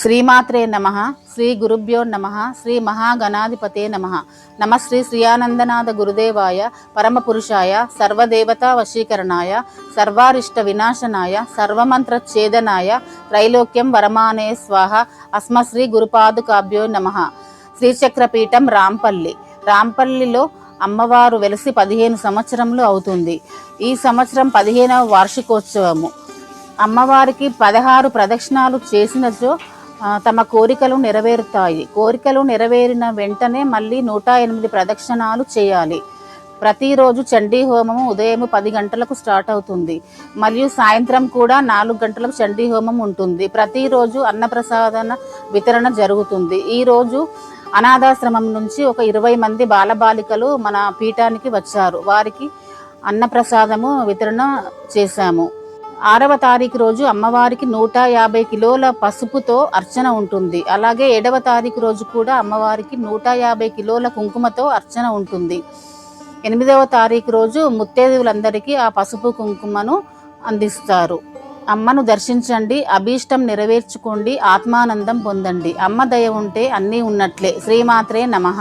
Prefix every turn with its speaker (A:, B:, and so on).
A: శ్రీమాత్రే నమః. శ్రీ గురుభ్యో నమః. శ్రీ మహాగణాధిపతే నమః. నమ శ్రీ శ్రీయానందనాథ గురుదేవాయ పరమపురుషాయ సర్వదేవతా వశీకరణాయ సర్వారిష్ట వినాశనాయ సర్వమంత్ర ఛేదనాయ త్రైలోక్యం వరమానే స్వాహ. అస్మశ్రీ గురుపాదుకాభ్యో నమః. శ్రీచక్రపీఠం రాంపల్లిలో అమ్మవారు వెలిసి 15 సంవత్సరములు అవుతుంది. ఈ సంవత్సరం 15వ వార్షికోత్సవము. అమ్మవారికి 16 ప్రదక్షిణాలు చేసినచో తమ కోరికలు నెరవేరుతాయి. కోరికలు నెరవేరిన వెంటనే మళ్ళీ 108 ప్రదక్షిణాలు చేయాలి. ప్రతిరోజు చండీ హోమము ఉదయం 10 గంటలకు స్టార్ట్ అవుతుంది. మరియు సాయంత్రం కూడా 4 గంటలకు చండీ హోమం ఉంటుంది. ప్రతిరోజు అన్నప్రసాదన వితరణ జరుగుతుంది. ఈరోజు అనాథాశ్రమం నుంచి ఒక 20 మంది బాలబాలికలు మన పీఠానికి వచ్చారు. వారికి అన్నప్రసాదము వితరణ చేశాము. 6వ తారీఖు రోజు అమ్మవారికి 150 కిలోల పసుపుతో అర్చన ఉంటుంది. అలాగే 7వ తారీఖు రోజు కూడా అమ్మవారికి 150 కిలోల కుంకుమతో అర్చన ఉంటుంది. 8వ తారీఖు రోజు ముత్తైదువులందరికీ ఆ పసుపు కుంకుమను అందిస్తారు. అమ్మను దర్శించండి, అభీష్టం నెరవేర్చుకోండి, ఆత్మానందం పొందండి. అమ్మ దయ ఉంటే అన్నీ ఉన్నట్లే. శ్రీమాత్రే నమః.